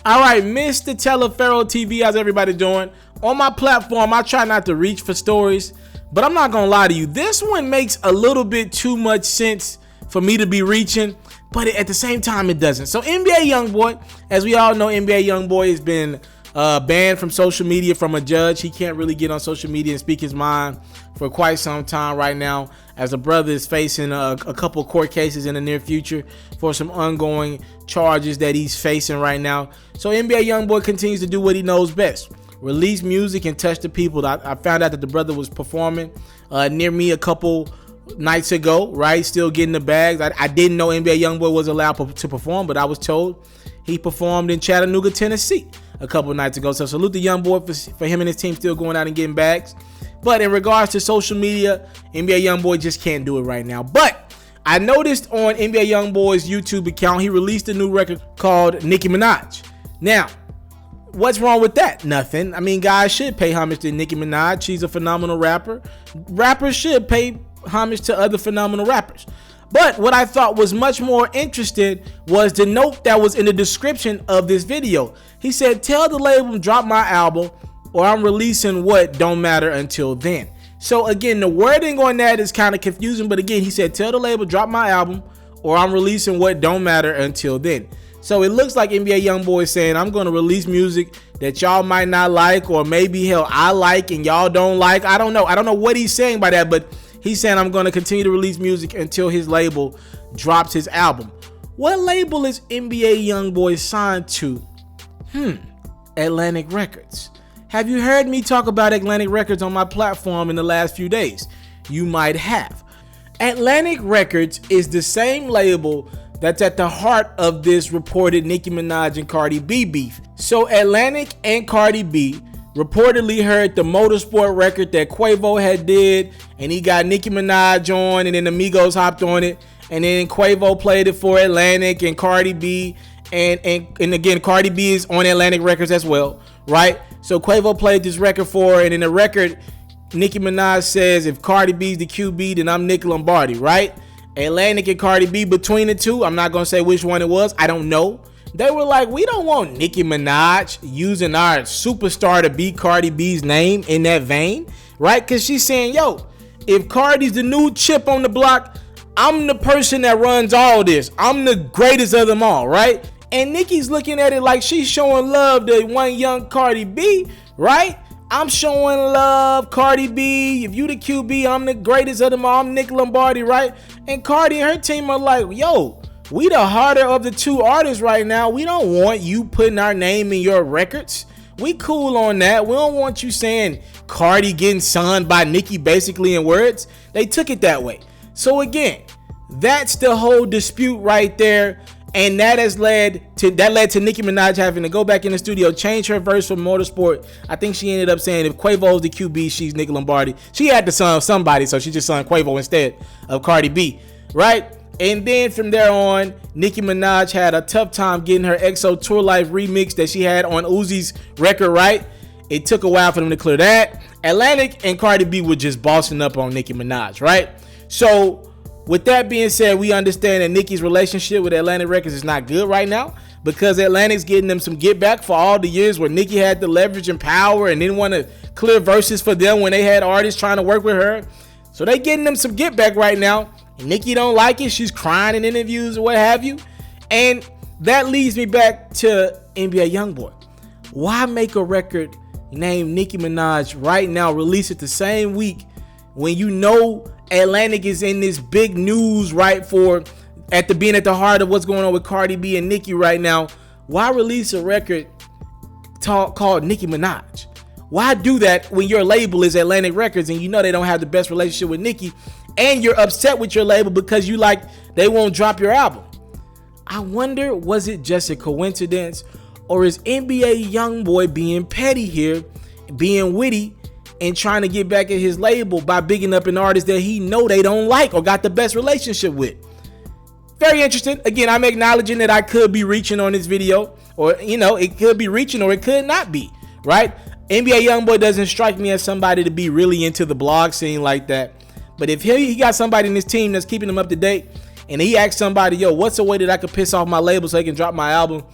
All right, Mr. Taliaferro TV, how's everybody doing? On my platform, I try not to reach for stories, but I'm not gonna lie to you. This one makes a little bit too much sense for me to be reaching, but at the same time, it doesn't. So NBA YoungBoy, as we all know, NBA YoungBoy has been banned from social media from a judge. He can't really get on social media and speak his mind for quite some time right now, as a brother is facing a couple court cases in the near future for some ongoing charges that he's facing right now. So NBA YoungBoy continues to do what he knows best: release music and touch the people. I found out that the brother was performing near me a couple nights ago, right? Still getting the bags. I didn't know NBA YoungBoy was allowed to perform, but I was told he performed in Chattanooga, Tennessee a couple nights ago. So salute the YoungBoy for him and his team still going out and getting bags. But in regards to social media, NBA YoungBoy just can't do it right now. But I noticed on NBA YoungBoy's YouTube account, he released a new record called Nicki Minaj. Now, what's wrong with that? Nothing. I mean, guys should pay homage to Nicki Minaj. She's a phenomenal rapper. Rappers should pay homage to other phenomenal rappers. But what I thought was much more interesting was the note that was in the description of this video. He said, "Tell the label drop my album, or I'm releasing what don't matter until then." So again, the wording on that is kind of confusing, but again, he said, "Tell the label drop my album, or I'm releasing what don't matter until then." So it looks like NBA YoungBoy is saying, I'm going to release music that y'all might not like, or maybe hell I like and y'all don't like. I don't know what he's saying by that, but he's saying I'm going to continue to release music until his label drops his album. What label is NBA YoungBoy signed to? Atlantic Records. Have you heard me talk about Atlantic Records on my platform in the last few days? You might have. Atlantic Records is the same label that's at the heart of this reported Nicki Minaj and Cardi B beef. So Atlantic and Cardi B reportedly heard the Motorsport record that Quavo had did, and he got Nicki Minaj on, and then Amigos hopped on it, and then Quavo played it for Atlantic and Cardi B, and again, Cardi B is on Atlantic Records as well, right? So Quavo played this record for her, and in the record, Nicki Minaj says, if Cardi B's the QB, then I'm Nick Lombardi, right? Atlantic and Cardi B, between the two, I'm not going to say which one it was, I don't know. They were like, we don't want Nicki Minaj using our superstar to be Cardi B's name in that vein, right? Because she's saying, yo, if Cardi's the new chip on the block, I'm the person that runs all this. I'm the greatest of them all, right? And Nicki's looking at it like she's showing love to one young Cardi B, right? I'm showing love, Cardi B. If you the QB, I'm the greatest of them all. I'm Nick Lombardi, right? And Cardi and her team are like, yo, we the harder of the two artists right now. We don't want you putting our name in your records. We cool on that. We don't want you saying Cardi getting signed by Nicki basically in words. They took it that way. So again, that's the whole dispute right there. And that led to Nicki Minaj having to go back in the studio, change her verse from Motorsport. I think she ended up saying if Quavo's the QB, she's Nick Lombardi. She had to sign somebody, so she just signed Quavo instead of Cardi B, right? And then from there on, Nicki Minaj had a tough time getting her EXO Tour Life remix that she had on Uzi's record, right? It took a while for them to clear that. Atlantic and Cardi B were just bossing up on Nicki Minaj, right? So with that being said, we understand that Nicki's relationship with Atlantic Records is not good right now, because Atlantic's getting them some get back for all the years where Nicki had the leverage and power and didn't want to clear verses for them when they had artists trying to work with her. So they getting them some get back right now. And Nicki don't like it. She's crying in interviews or what have you. And that leads me back to NBA YoungBoy. Why make a record named Nicki Minaj right now, release it the same week when you know Atlantic is in this big news, right, for being at the heart of what's going on with Cardi B and Nicki right now? Why release a record called Nicki Minaj? Why do that when your label is Atlantic Records and you know they don't have the best relationship with Nicki, and you're upset with your label because they won't drop your album? I wonder, was it just a coincidence, or is NBA YoungBoy being petty here, being witty, and trying to get back at his label by bigging up an artist that he know they don't like or got the best relationship with? Very interesting. Again, I'm acknowledging that I could be reaching on this video, or it could be reaching or it could not be, right? NBA YoungBoy doesn't strike me as somebody to be really into the blog scene like that. But if he got somebody in his team that's keeping him up to date, and he asked somebody, yo, what's a way that I could piss off my label so they can drop my album?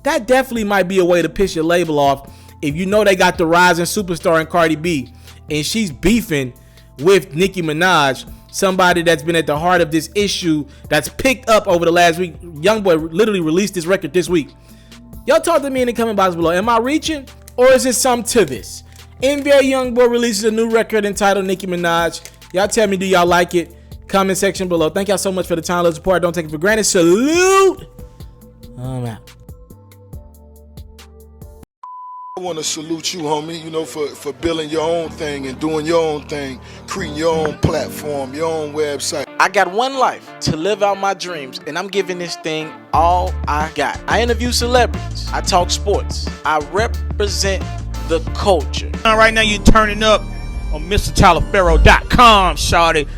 that definitely might be a way to piss your label off if you know they got the rising superstar in Cardi B and she's beefing with Nicki Minaj, somebody that's been at the heart of this issue that's picked up over the last week. YoungBoy literally released this record this week. Y'all talk to me in the comment box below. Am I reaching, or is there something to this? NBA YoungBoy releases a new record entitled Nicki Minaj. Y'all tell me, do y'all like it? Comment section below. Thank y'all so much for the time, love, support. Don't take it for granted. Salute. I'm out. I want to salute you, homie, you know, for building your own thing and doing your own thing, creating your own platform, your own website. I got one life to live out my dreams, and I'm giving this thing all I got. I interview celebrities. I talk sports. I represent the culture. Right now, you're turning up on MrTaliaferro.com, shawty.